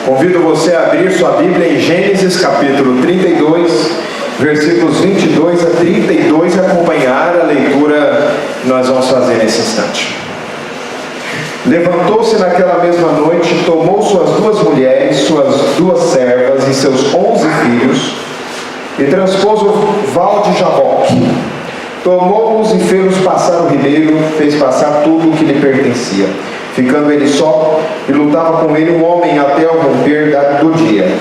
Convido você a abrir sua Bíblia em Gênesis capítulo 32, versículos 22 a 32 e acompanhar a leitura que nós vamos fazer nesse instante. Levantou-se naquela mesma noite, tomou suas duas mulheres, suas duas servas e seus 11 filhos e transpôs o val de Jaboque. Tomou-os e fez-os passar o ribeiro, fez passar tudo o que lhe pertencia. Ficando ele só, e lutava com ele um homem até ao romper do dia.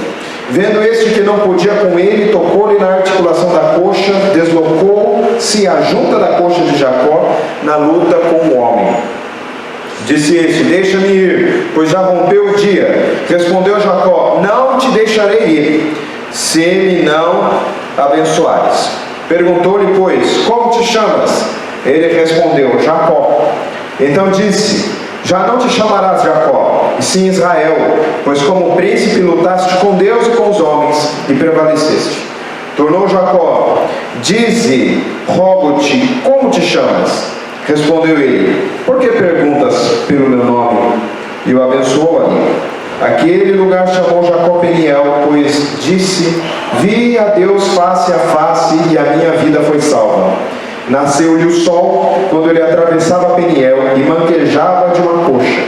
Vendo este que não podia com ele, tocou-lhe na articulação da coxa, deslocou-se a junta da coxa de Jacó na luta com o homem. Disse este: deixa-me ir, pois já rompeu o dia. Respondeu Jacó: não te deixarei ir, se me não abençoares. Perguntou-lhe, pois, como te chamas? Ele respondeu: Jacó. Então disse: já não te chamarás Jacó, e sim Israel, pois como príncipe lutaste com Deus e com os homens, e prevaleceste. Tornou Jacó: dize, rogo-te, como te chamas? Respondeu ele: por que perguntas pelo meu nome? E o abençoou ali. Aquele lugar chamou Jacó Peniel, pois disse: vi a Deus face a face, e a minha vida foi salva. Nasceu-lhe o sol quando ele atravessava Peniel e manquejava de uma coxa.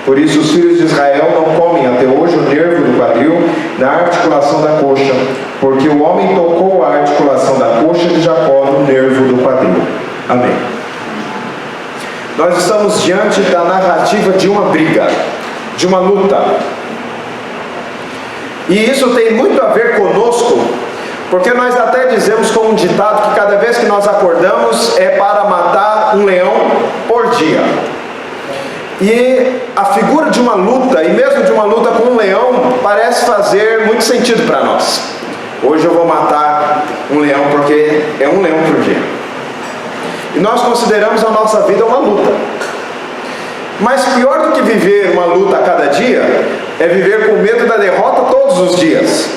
Por isso os filhos de Israel não comem até hoje o nervo do quadril na articulação da coxa, porque o homem tocou a articulação da coxa de Jacó no nervo do quadril. Amém. Nós estamos diante da narrativa de uma briga, de uma luta. E isso tem muito a ver conosco, porque nós até dizemos com um ditado que cada vez que nós acordamos é para matar um leão por dia. E a figura de uma luta, e mesmo de uma luta com um leão, parece fazer muito sentido para nós. Hoje eu vou matar um leão porque é um leão por dia. E nós consideramos a nossa vida uma luta. Mas pior do que viver uma luta a cada dia, é viver com medo da derrota todos os dias.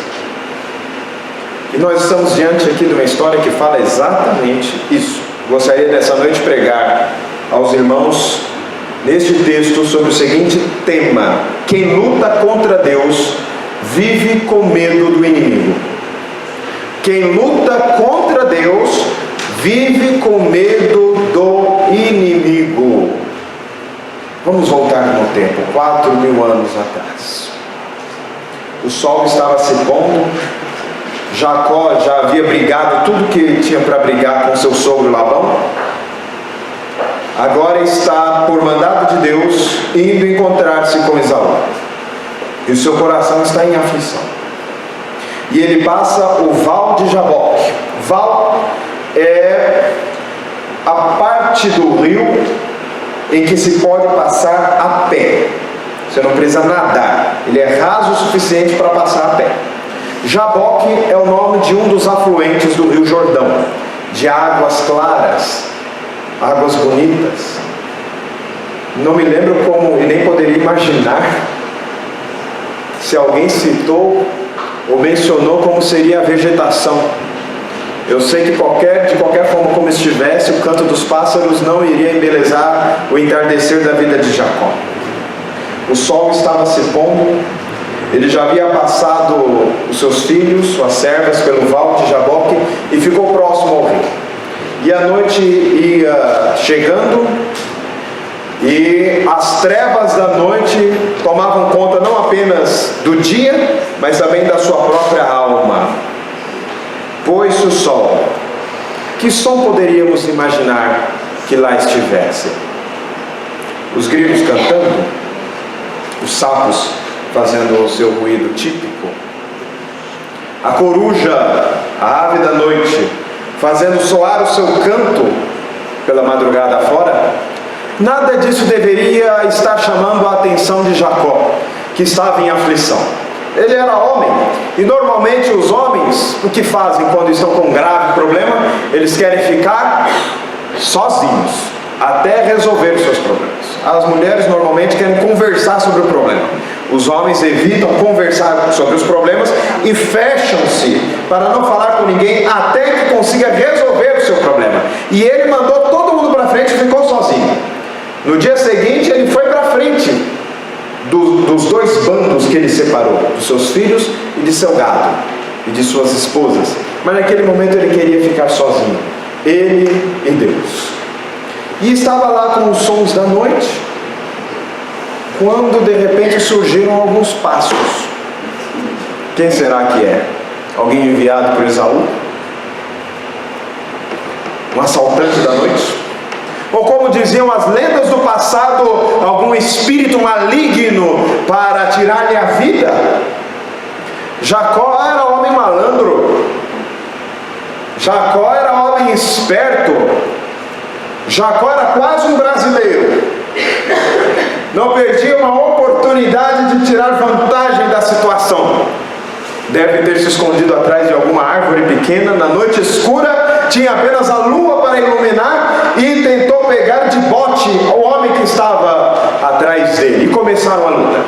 E nós estamos diante aqui de uma história que fala exatamente isso. Gostaria dessa noite pregar aos irmãos neste texto sobre o seguinte tema: quem luta contra Deus vive com medo do inimigo. Quem luta contra Deus vive com medo do inimigo. Vamos voltar no tempo, 4.000 anos atrás. O sol estava se pondo. Jacó já havia brigado tudo que tinha para brigar com seu sogro Labão. Agora está, por mandado de Deus, indo encontrar-se com Esaú. E o seu coração está em aflição. E ele passa o val de Jaboque. Val é a parte do rio em que se pode passar a pé. Você não precisa nadar. Ele é raso o suficiente para passar a pé. Jaboque é o nome de um dos afluentes do rio Jordão, de águas claras, águas bonitas. Não me lembro como, e nem poderia imaginar, se alguém citou ou mencionou como seria a vegetação. Eu sei que de qualquer forma como estivesse, o canto dos pássaros não iria embelezar o entardecer da vida de Jacó. O sol estava se pondo. Ele já havia passado os seus filhos, suas servas, pelo val de Jaboque e ficou próximo ao rio. E a noite ia chegando e as trevas da noite tomavam conta não apenas do dia, mas também da sua própria alma. Pôs-se o sol. Que som poderíamos imaginar que lá estivesse? Os grilos cantando? Os sapos fazendo o seu ruído típico? A coruja, a ave da noite, fazendo soar o seu canto pela madrugada fora? Nada disso deveria estar chamando a atenção de Jacó, que estava em aflição. Ele era homem, e normalmente os homens, o que fazem quando estão com um grave problema? Eles querem ficar sozinhos, até resolver os seus problemas. As mulheres normalmente querem conversar sobre o problema. Os homens evitam conversar sobre os problemas e fecham-se para não falar com ninguém até que consiga resolver o seu problema. E ele mandou todo mundo para frente e ficou sozinho. No dia seguinte ele foi para frente dos dois bandos que ele separou, dos seus filhos e de seu gado e de suas esposas. Mas naquele momento ele queria ficar sozinho, ele e Deus. E estava lá com os sons da noite, quando de repente surgiram alguns passos. Quem será que é? Alguém enviado por Esaú? Um assaltante da noite? Ou como diziam as lendas do passado, algum espírito maligno para tirar-lhe a vida? Jacó era homem malandro, Jacó era homem esperto, Jacó era quase um brasileiro, não perdia uma oportunidade de tirar vantagem da situação. Deve ter se escondido atrás de alguma árvore pequena, na noite escura, tinha apenas a lua para iluminar e tentou pegar de bote o homem que estava atrás dele. E começaram a luta.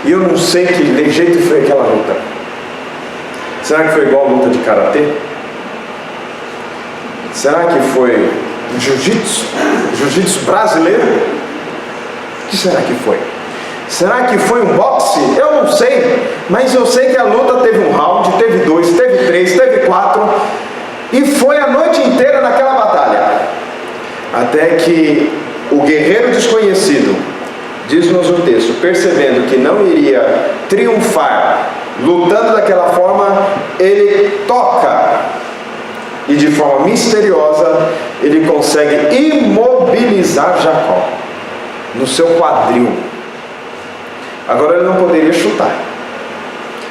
E eu não sei que jeito foi aquela luta. Será que foi igual a luta de karatê? Será que foi jiu-jitsu? Jiu-jitsu brasileiro? O que será que foi? Será que foi um boxe? Eu não sei, mas eu sei que a luta teve um round, teve 2, teve 3, teve 4, e foi a noite inteira naquela batalha, até que o guerreiro desconhecido, diz-nos o texto, percebendo que não iria triunfar lutando daquela forma, ele toca, e de forma misteriosa ele consegue imobilizar Jacó no seu quadril. Agora ele não poderia chutar,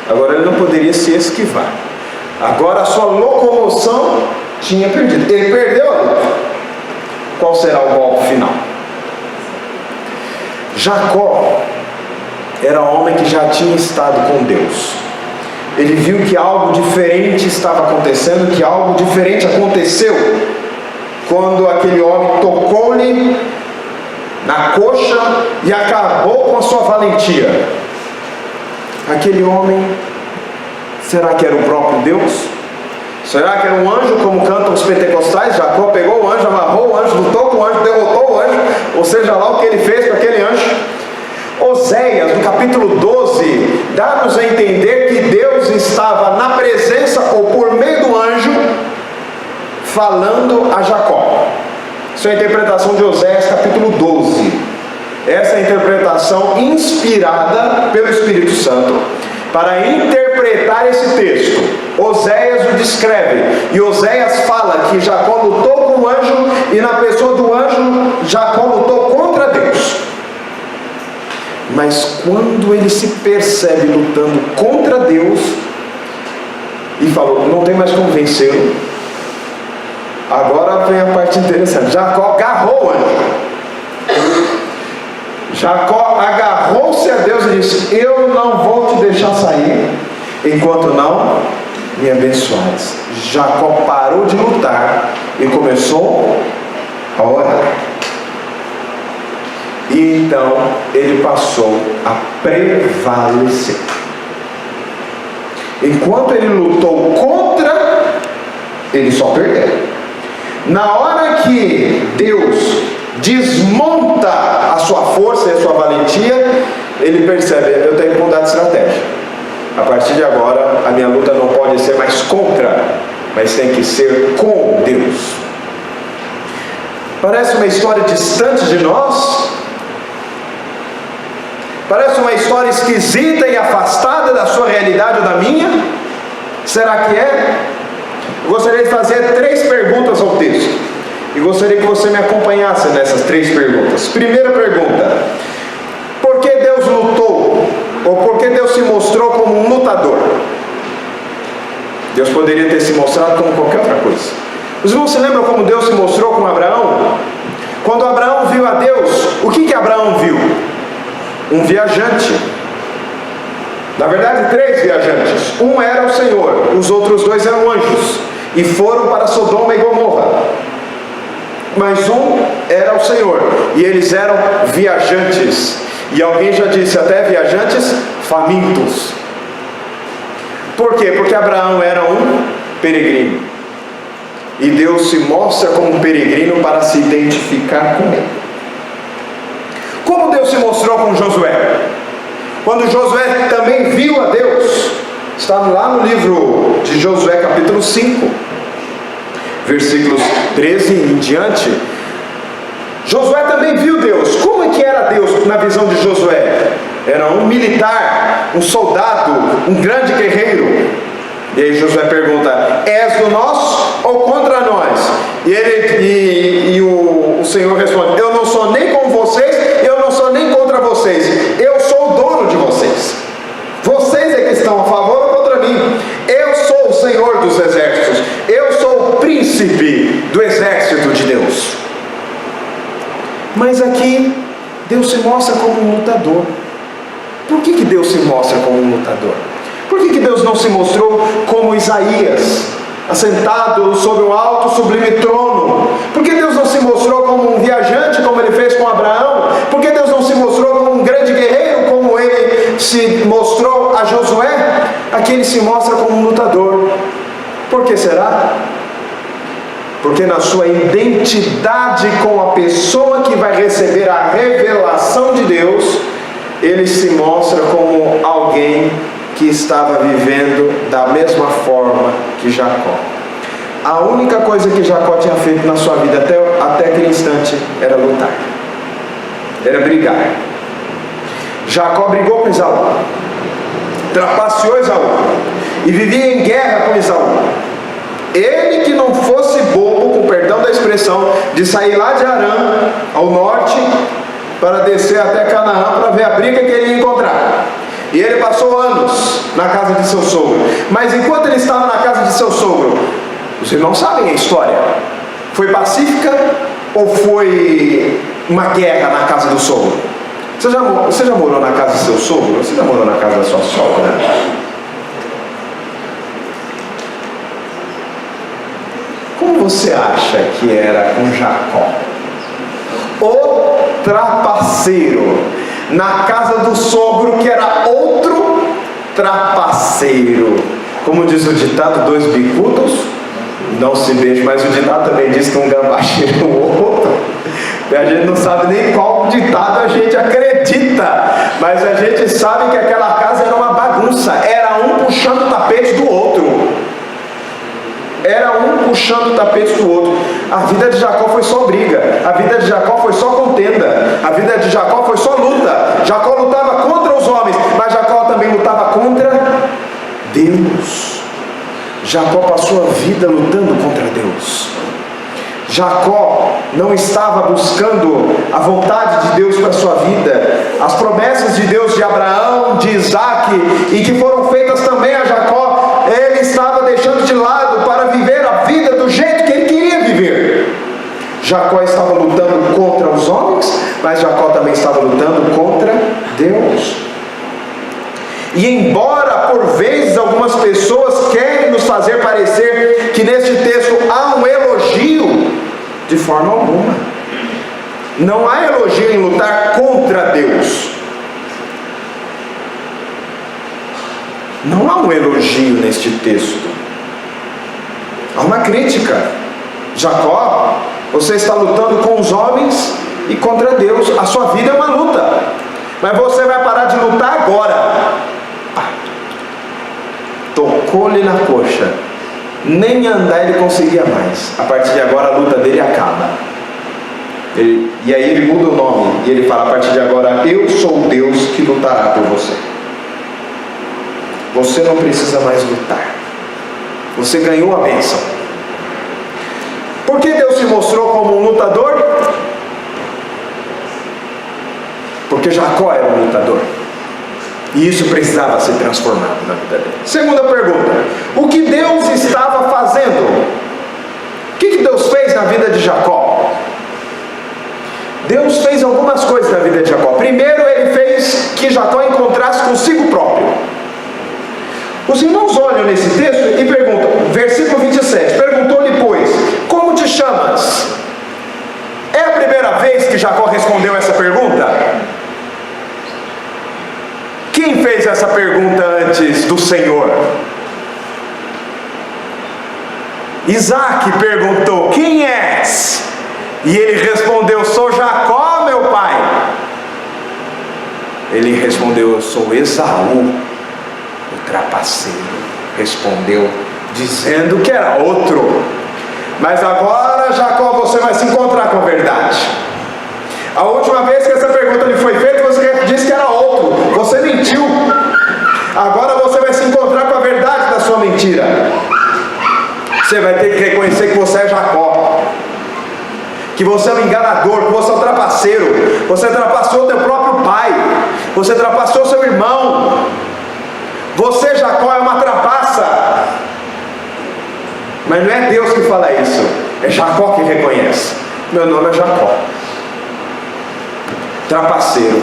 agora ele não poderia se esquivar, agora a sua locomoção tinha perdido, ele perdeu a luta. Qual será o golpe final? Jacó era um homem que já tinha estado com Deus. Ele viu que algo diferente estava acontecendo, que algo diferente aconteceu quando aquele homem tocou-lhe na coxa e acabou com a sua valentia. Aquele homem, será que era o próprio Deus? Será que era um anjo, como cantam os pentecostais? Jacó pegou o anjo, amarrou o anjo, lutou com o anjo, derrotou o anjo, ou seja lá o que ele fez com aquele anjo. Oséias, no capítulo 12, dá-nos a entender que Deus estava na presença, ou por meio do anjo, falando a Jacó. Isso é a interpretação de Oséias capítulo 12. Essa é a interpretação inspirada pelo Espírito Santo para interpretar esse texto. Oséias o descreve, e Oséias fala que Jacó lutou com o anjo, e na pessoa do anjo Jacó lutou contra Deus. Mas quando ele se percebe lutando contra Deus, e falou, não tem mais como vencê-lo, agora vem a parte interessante. Jacó agarrou o anjo. Jacó agarrou-se a Deus e disse, eu não vou te deixar sair enquanto não me abençoares. Jacó parou de lutar e começou a orar. E então ele passou a prevalecer. Enquanto ele lutou contra, ele só perdeu. Na hora que Deus desmonta a sua força e a sua valentia, ele percebe, eu tenho que mudar de estratégia. A partir de agora, a minha luta não pode ser mais contra, mas tem que ser com Deus. Parece uma história distante de nós, parece uma história esquisita e afastada da sua realidade ou da minha. Será que é? Eu gostaria de fazer 3 perguntas ao texto, e gostaria que você me acompanhasse nessas 3 perguntas. Primeira pergunta: por que Deus lutou? Ou por que Deus se mostrou como um lutador? Deus poderia ter se mostrado como qualquer outra coisa. Os irmãos se lembram como Deus se mostrou com Abraão? Quando Abraão viu a Deus, o que Abraão viu? Um viajante. Na verdade, 3 viajantes. Um era o Senhor, os outros 2 eram anjos, e foram para Sodoma e Gomorra. Mas um era o Senhor, e eles eram viajantes. E alguém já disse, até viajantes famintos. Por quê? Porque Abraão era um peregrino, e Deus se mostra como um peregrino para se identificar com ele. Como Deus se mostrou com Josué? Quando Josué também viu a Deus, está lá no livro de Josué capítulo 5, versículos 13 em diante. Josué também viu Deus. Como é que era Deus na visão de Josué? Era um militar, um soldado, um grande guerreiro. E aí Josué pergunta: és do nós ou contra nós? E o Senhor responde: eu não sou nem com vocês, eu não sou nem contra vocês, eu sou o dono de vocês. Vocês é que estão a favor ou contra mim. Eu sou o Senhor dos exércitos, eu sou o príncipe do exército de Deus. Mas aqui Deus se mostra como um lutador. Por que Deus se mostra como um lutador? Por que Deus não se mostrou como Isaías, assentado sobre um alto sublime trono? Por que Deus não se mostrou como um viajante, como ele fez com Abraão? Por que Deus não se mostrou como um grande guerreiro, como ele se mostrou a Josué? Aqui ele se mostra como um lutador. Por que será? Porque na sua identidade com a pessoa que vai receber a revelação de Deus, ele se mostra como alguém que estava vivendo da mesma forma que Jacó. A única coisa que Jacó tinha feito na sua vida até aquele instante era lutar, era brigar. Jacó brigou com Esaú, trapaceou Esaú e vivia em guerra com Esaú. Ele que não fosse bobo, com perdão da expressão, de sair lá de Arã, ao norte, para descer até Canaã para ver a briga que ele ia encontrar. E ele passou anos na casa de seu sogro. Mas enquanto ele estava na casa de seu sogro, os irmãos sabem a história, foi pacífica ou foi uma guerra na casa do sogro? Você já morou na casa de seu sogro? Você já morou na casa da sua sogra? Como você acha que era com Jacó? O trapaceiro na casa do sogro, que era outro trapaceiro. Como diz o ditado, dois bicudos não se beijam, mas o ditado também diz que um gambá cheira o outro. E a gente não sabe nem qual ditado a gente acredita, mas a gente sabe que aquela casa era uma bagunça, era um puxando o tapete do outro. Era um puxando o tapete do outro. A vida de Jacó foi só briga, a vida de Jacó foi só contenda, a vida de Jacó foi só luta. Jacó lutava contra os homens, mas Jacó também lutava contra Deus. Jacó passou a vida lutando contra Deus. Jacó não estava buscando a vontade de Deus para a sua vida, as promessas de Deus de Abraão, de Isaac, e que foram feitas também a Jacó, ele estava deixando de lado para viver a vida do jeito que ele queria viver. Jacó estava lutando contra os homens, mas Jacó também estava lutando contra Deus. E embora por vezes algumas pessoas querem nos fazer parecer que neste texto há um elogio, de forma alguma. Não há elogio em lutar contra Deus. Não há um elogio neste texto. Há uma crítica. Jacó, você está lutando com os homens e contra Deus. A sua vida é uma luta, mas você vai parar de lutar agora. Tocou-lhe na coxa, nem andar ele conseguia mais. A partir de agora a luta dele acaba. E aí ele muda o nome e ele fala: a partir de agora eu sou o Deus que lutará por você. Você não precisa mais lutar, você ganhou a bênção. Por que Deus se mostrou como um lutador? Porque Jacó era um lutador, e isso precisava ser transformado na vida dele. Segunda pergunta: o que Deus estava fazendo? O que Deus fez na vida de Jacó? Deus fez algumas coisas na vida de Jacó. Primeiro, ele fez que Jacó encontrasse consigo próprio. Os irmãos olham nesse texto e perguntam, versículo 27, perguntou-lhe, pois, como te chamas? É a primeira vez que Jacó respondeu essa pergunta? Quem fez essa pergunta antes do Senhor? Isaac perguntou, quem és? E ele respondeu, sou Jacó, meu pai. Ele respondeu: eu sou Esaú, o trapaceiro. Respondeu dizendo que era outro. Mas agora, Jacó, você vai se encontrar com a verdade. A última vez que essa pergunta lhe foi feita, você disse que era outro. Você mentiu. Agora você vai se encontrar com a verdade da sua mentira. Você vai ter que reconhecer que você é Jacó, que você é um enganador, que você é um trapaceiro. Você trapaceou teu próprio pai, você trapaceou seu irmão. Você, Jacó, é uma trapaça. Mas não é Deus que fala isso, é Jacó que reconhece. Meu nome é Jacó, trapaceiro.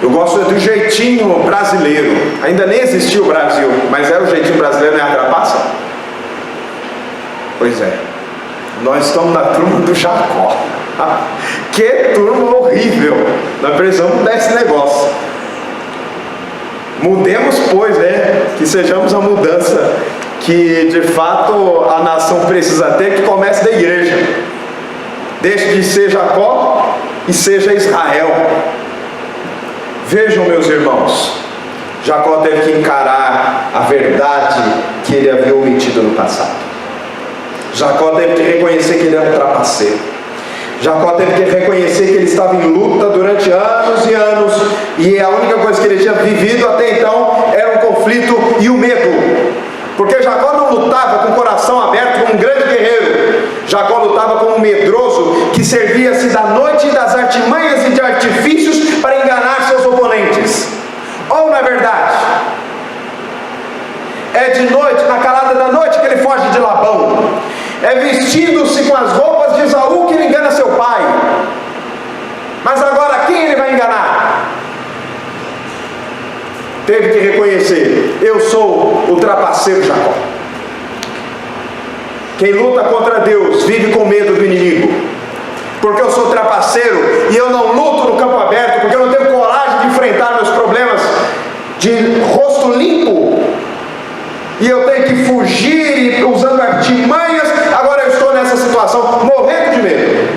Eu gosto do jeitinho brasileiro. Ainda nem existiu o Brasil, mas é o jeitinho brasileiro, não é a trapaça? Pois é, nós estamos na turma do Jacó. Que turma horrível. Nós precisamos mudar esse negócio. Mudemos, pois, que sejamos a mudança que de fato a nação precisa ter, que comece da igreja. Deixe de ser Jacó e seja Israel. Vejam, meus irmãos, Jacó teve que encarar a verdade que ele havia omitido no passado. Jacó teve que reconhecer que ele era um trapaceiro. Jacó teve que reconhecer que ele estava em luta durante anos e anos, e a única coisa que ele tinha vivido até então era um conflito e o medo. Porque Jacó não lutava com o coração aberto como um grande guerreiro. Jacó lutava como um medroso que servia-se da noite e das artimanhas e de artifícios para enganar seus oponentes. Ou, na verdade, é de noite, na calada da noite, que ele foge de Labão. É vestindo-se com as roupas de Esaú que ele engana seu pai. Mas agora quem ele vai enganar? Teve que reconhecer: eu sou o trapaceiro Jacó. Quem luta contra Deus vive com medo do inimigo. Porque eu sou trapaceiro e eu não luto no campo aberto, porque eu não tenho coragem de enfrentar meus problemas de rosto limpo, e eu tenho que fugir usando artimanhas. Agora eu estou nessa situação morrendo de medo,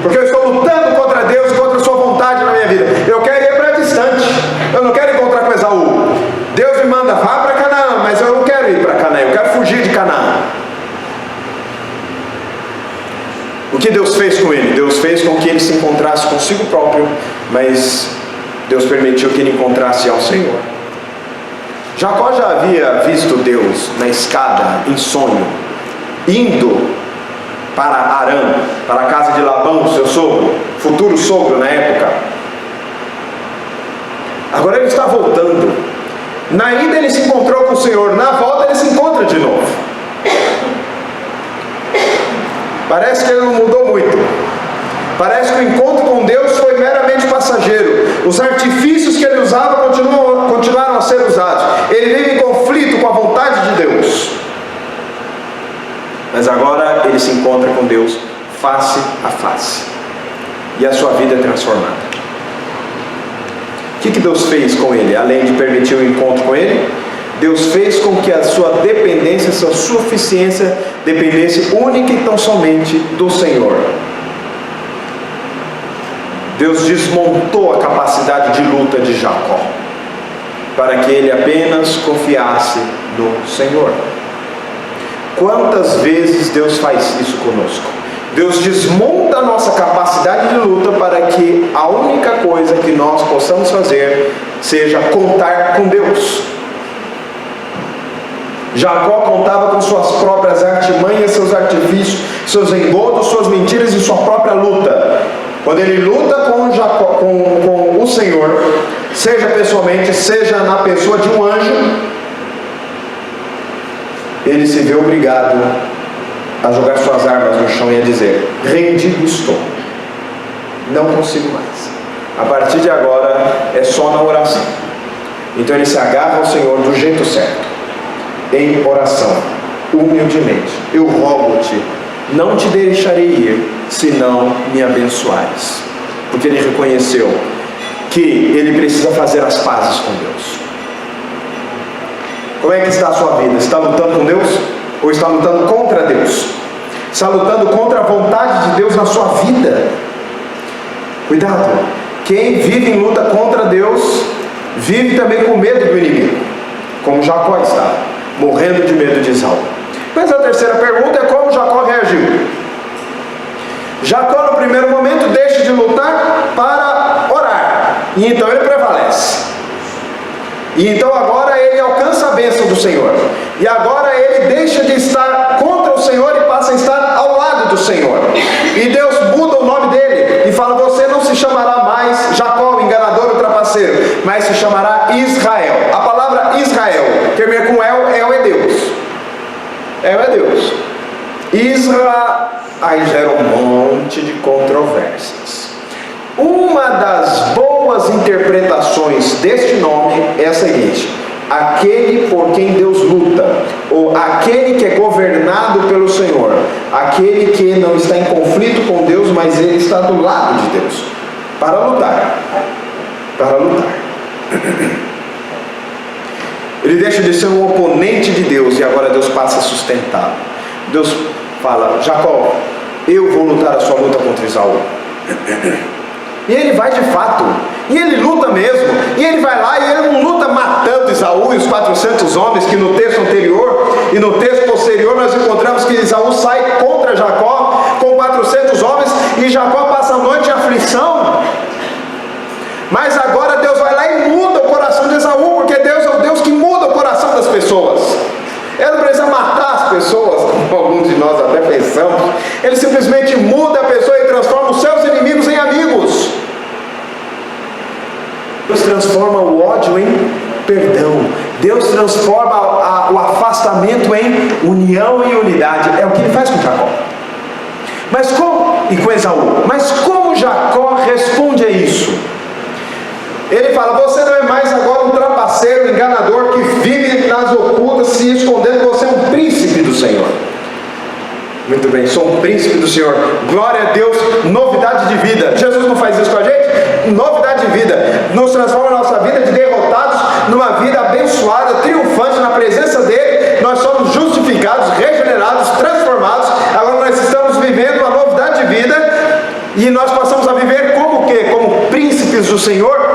porque eu estou lutando contra Deus e contra a sua vontade na minha vida. Eu quero ir para distante, eu não quero encontrar com Esaú. Deus me manda: vá para Canaã, mas eu não quero ir para Canaã, eu quero fugir de Canaã. O que Deus fez com ele? Deus fez com que ele se encontrasse consigo próprio, mas Deus permitiu que ele encontrasse ao Senhor. Jacó já havia visto Deus na escada, em sonho, indo para Harã, para a casa de Labão, seu sogro, futuro sogro na época. Agora ele está voltando. Na ida ele se encontrou com o Senhor, na volta ele se encontra de novo. Parece que ele não mudou muito. Parece que o encontro com Deus foi meramente passageiro. Os artifícios que ele usava continuaram a ser usados. Ele vive em conflito com a vontade de Deus. Mas agora ele se encontra com Deus face a face, e a sua vida é transformada. O que Deus fez com ele? Além de permitir o encontro com ele, Deus fez com que a sua dependência, a sua suficiência dependesse única e tão somente do Senhor. Deus desmontou a capacidade de luta de Jacó, para que ele apenas confiasse no Senhor. Quantas vezes Deus faz isso conosco? Deus desmonta a nossa capacidade de luta para que a única coisa que nós possamos fazer seja contar com Deus. Jacó contava com suas próprias artimanhas, seus artifícios, seus engodos, suas mentiras e sua própria luta. Quando ele luta com o Senhor, seja pessoalmente, seja na pessoa de um anjo, ele se vê obrigado a jogar suas armas no chão e a dizer: rendido estou, não consigo mais. A partir de agora é só na oração. Então ele se agarra ao Senhor do jeito certo, em oração, humildemente: eu rogo-te, não te deixarei ir, se não me abençoares. Porque ele reconheceu que ele precisa fazer as pazes com Deus. Como é que está a sua vida? Está lutando com Deus? Ou está lutando contra Deus? Está lutando contra a vontade de Deus na sua vida? Cuidado, quem vive em luta contra Deus, vive também com medo do inimigo, como Jacó estava, morrendo de medo de Esaú. Mas a terceira pergunta é como Jacó reagiu. Jacó no primeiro momento deixa de lutar para orar, e então ele prevalece. E então agora ele alcança a bênção do Senhor. E agora ele deixa de estar contra o Senhor e passa a estar ao lado do Senhor. E Deus muda o nome dele e fala: você não se chamará mais Jacó, o trapaceiro, mas se chamará Israel. A palavra Israel termina com El é Deus. El é Deus. Aí gera um monte de controvérsias. Uma das boas interpretações deste nome é a seguinte: aquele por quem Deus luta, ou aquele que é governado pelo Senhor, aquele que não está em conflito com Deus, mas ele está do lado de Deus, para lutar. Ele deixa de ser um oponente de Deus e agora Deus passa a sustentá-lo. Deus fala: Jacó, eu vou lutar a sua luta contra Esaú. E ele vai de fato, e ele luta mesmo, e ele vai lá e ele não luta matando Esaú e os 400 homens, que no texto anterior e no texto posterior nós encontramos que Esaú sai contra Jacó com 400 homens, e Jacó passa a noite em aflição. Mas agora Deus vai lá e muda o coração de Esaú, porque Deus é o Deus que muda o coração das pessoas. Ele não precisa matar as pessoas, como alguns de nós até pensamos. Ele simplesmente muda a pessoa e transforma os seus inimigos em amigos. Deus transforma o ódio em perdão. Deus transforma o afastamento em união e unidade. É o que ele faz com Jacó. E com Esaú. Mas como Jacó responde a isso? Ele fala: você não é mais agora um trapaceiro, enganador, que vive nas ocultas, se escondendo. Você é um príncipe do Senhor. Muito bem, sou um príncipe do Senhor. Glória a Deus, novidade de vida. Jesus não faz isso com a gente? Novidade de vida. Nos transforma a nossa vida de derrotados numa vida abençoada, triunfante na presença dele. Nós somos justificados, regenerados, transformados. Agora nós estamos vivendo uma novidade de vida. E nós passamos a viver como o quê? Como príncipes do Senhor.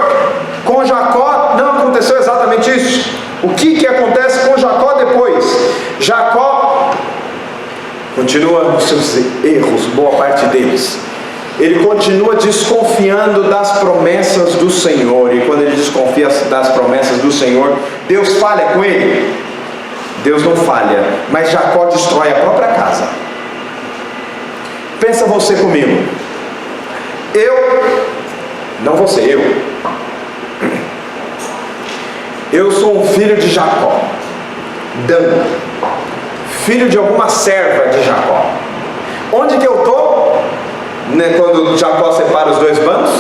Com Jacó não aconteceu exatamente isso. O que acontece com Jacó depois? Jacó continua nos seus erros, boa parte deles. Ele continua desconfiando das promessas do Senhor. E quando ele desconfia das promessas do Senhor, Deus falha com ele? Deus não falha, mas Jacó destrói a própria casa. Pensa você comigo. Eu sou um filho de Jacó, Dan, filho de alguma serva de Jacó. Onde que eu estou? Quando Jacó separa os dois bandos?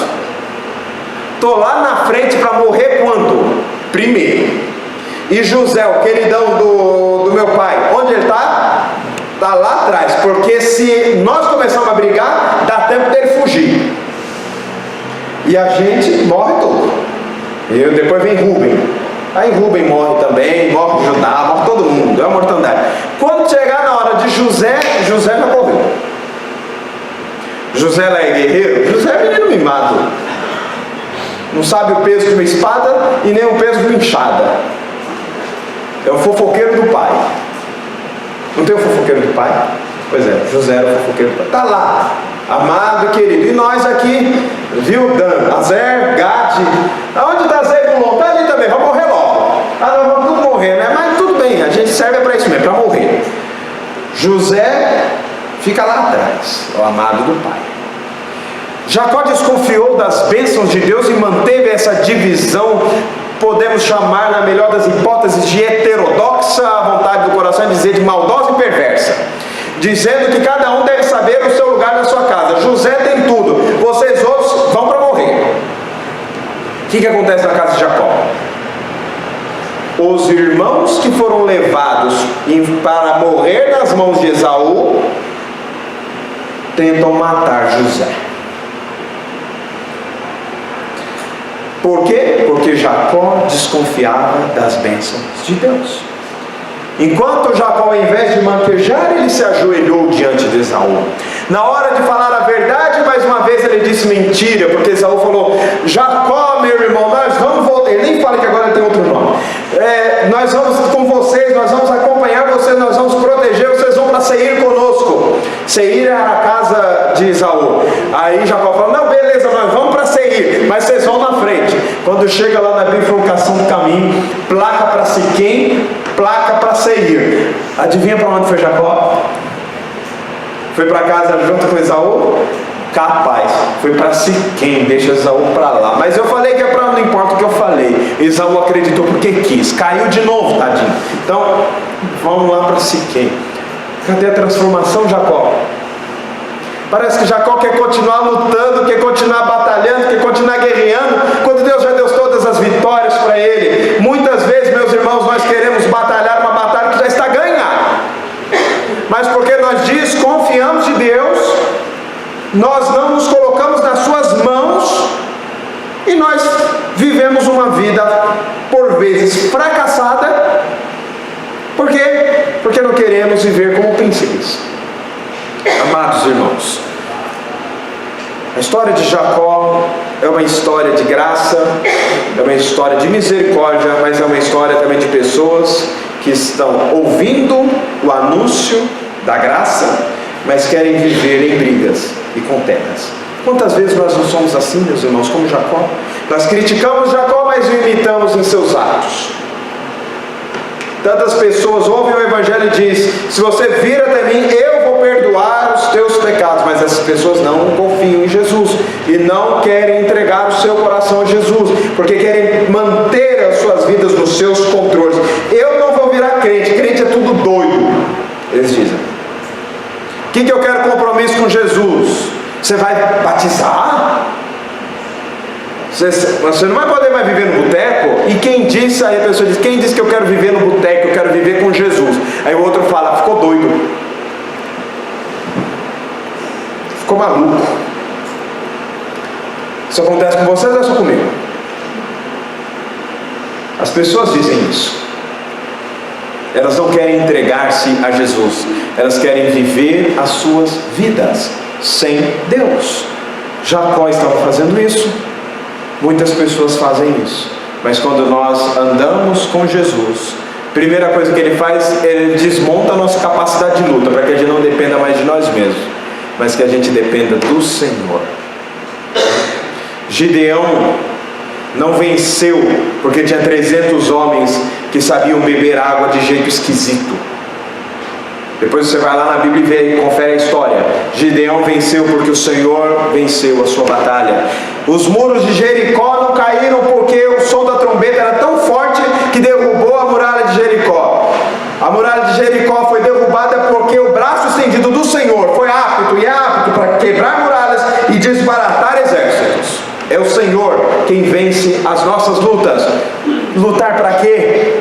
Estou lá na frente para morrer quando? Primeiro. E José, o queridão do meu pai, onde ele está? Está lá atrás, porque se nós começarmos a brigar, dá tempo dele fugir. E a gente morre todo. E depois vem Rúben. Aí Rúben morre também, morre Judá, morre todo mundo, é uma mortandade. Quando chegar na hora de José, José já morreu. José lá é guerreiro? José é menino mimado. Não sabe o peso de uma espada e nem o peso de uma enxada. É o fofoqueiro do pai. Não tem o fofoqueiro do pai? Pois é, José era o fofoqueiro do pai. Está lá, amado e querido. E nós aqui, viu, Dan, Azer, Gade. Aonde está Azer e Bulon? Está ali também, vai morrer logo. Nós vamos tudo morrer, né? Mas tudo bem, a gente serve para isso mesmo, para morrer. José fica lá atrás, o amado do pai. Jacó desconfiou das bênçãos de Deus e manteve essa divisão, podemos chamar, na melhor das hipóteses, de heterodoxa, à vontade do coração é dizer de maldosa e perversa, dizendo que cada um deve saber o seu lugar na sua casa. José tem tudo, vocês outros vão para morrer. O que acontece na casa de Jacó? Os irmãos que foram levados para morrer nas mãos de Esaú tentam matar José. Por quê? Porque Jacó desconfiava das bênçãos de Deus. Enquanto Jacó, ao invés de manquejar, ele se ajoelhou diante de Esaú. Na hora de falar a verdade, mais uma vez ele disse mentira, porque Esaú falou: Jacó, meu irmão, nós vamos voltar. Ele nem fala que agora ele tem outro nome. Nós vamos com vocês, nós vamos acompanhar vocês, nós vamos proteger, vocês vão para Seir conosco. Seir era a casa de Esaú. Aí Jacó falou: não, beleza, nós vamos para Seir, mas vocês vão na frente. Quando chega lá na bifurcação do caminho, placa para Siquém, placa para Seir. Adivinha para onde foi Jacó? Foi para casa junto com Esaú? Capaz, foi para Siquém, deixa Esaú para lá. Mas eu falei que é para não importa o que eu falei. Esaú acreditou porque quis, caiu de novo, tadinho. Então, vamos lá para Siquém. Cadê a transformação, Jacó? Parece que Jacó quer continuar lutando, quer continuar batalhando, quer continuar guerreando, quando Deus já deu todas as vitórias para ele. Muitas vezes, meus irmãos, nós queremos batalhar uma batalha que já está ganha, mas porque nós desconfiamos de Deus, nós não nos colocamos nas suas mãos, e nós vivemos uma vida, por vezes, fracassada. Por quê? Porque não queremos viver como príncipes. Amados irmãos, a história de Jacó é uma história de graça, é uma história de misericórdia, mas é uma história também de pessoas que estão ouvindo o anúncio da graça, mas querem viver em brigas e contendas. Quantas vezes nós não somos assim, meus irmãos, como Jacó? Nós criticamos Jacó, mas o imitamos em seus atos. Tantas pessoas ouvem o Evangelho e dizem: se você vir até mim, eu vou perdoar os teus pecados. Mas essas pessoas não confiam em Jesus e não querem entregar o seu coração a Jesus, porque querem manter as suas vidas nos seus controles. Eu não vou virar crente, crente é tudo doido, eles dizem. O que eu quero compromisso com Jesus? Você vai batizar? Você não vai poder mais viver no boteco? E quem disse, aí a pessoa diz: quem disse que eu quero viver no boteco, eu quero viver com Jesus? Aí o outro fala: ficou doido, ficou maluco. Isso acontece com vocês ou é só comigo? As pessoas dizem isso. Elas não querem entregar-se a Jesus, elas querem viver as suas vidas sem Deus. Jacó estava fazendo isso. Muitas pessoas fazem isso, mas quando nós andamos com Jesus, primeira coisa que ele faz, ele desmonta a nossa capacidade de luta, para que a gente não dependa mais de nós mesmos, mas que a gente dependa do Senhor. Gideão não venceu porque tinha 300 homens que sabiam beber água de jeito esquisito. Depois você vai lá na Bíblia e vê, confere a história. Gideão venceu porque o Senhor venceu a sua batalha. Os muros de Jericó não caíram porque o som da trombeta era tão forte que derrubou a muralha de Jericó. A muralha de Jericó foi derrubada porque o braço estendido do Senhor foi apto e apto para quebrar muralhas e desbaratar exércitos. É o Senhor quem vence as nossas lutas. Lutar para quê?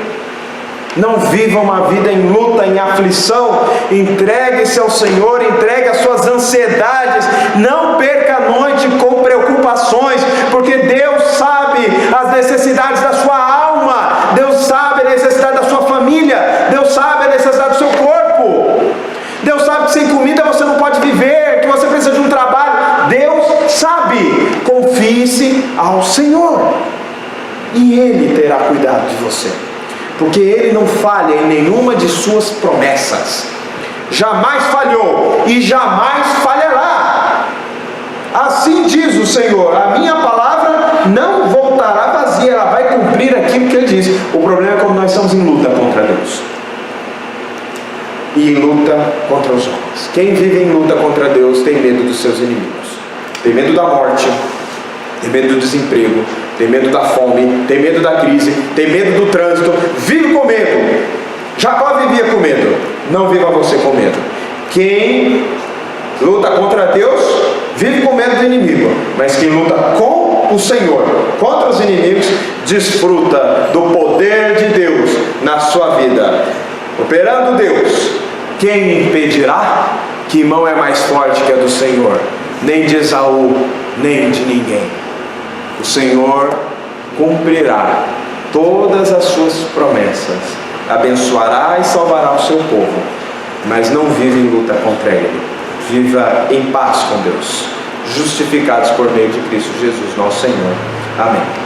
Não viva uma vida em luta, em aflição. Entregue-se ao Senhor, entregue as suas ansiedades. Não perca a noite com preocupações, porque Deus sabe as necessidades da sua alma, Deus sabe a necessidade da sua família, Deus sabe a necessidade do seu corpo. Deus sabe que sem comida você não pode viver, que você precisa de um trabalho. Deus sabe. Confie-se ao Senhor e Ele terá cuidado de você, porque Ele não falha em nenhuma de suas promessas. Jamais falhou e jamais falhará. Assim diz o Senhor: a minha palavra não voltará vazia, ela vai cumprir aquilo que Ele diz. O problema é quando nós estamos em luta contra Deus e em luta contra os homens. Quem vive em luta contra Deus tem medo dos seus inimigos, tem medo da morte, tem medo do desemprego, tem medo da fome, tem medo da crise, tem medo do trânsito, vive com medo. Jacó vivia com medo. Não viva você com medo. Quem luta contra Deus vive com medo do inimigo, mas quem luta com o Senhor, contra os inimigos, desfruta do poder de Deus na sua vida. Operando Deus, quem impedirá? Que mão é mais forte que a do Senhor? Nem de Esaú, nem de ninguém. O Senhor cumprirá todas as suas promessas, abençoará e salvará o seu povo, mas não vive em luta contra Ele. viva em paz com Deus, justificados por meio de Cristo Jesus, nosso Senhor. Amém.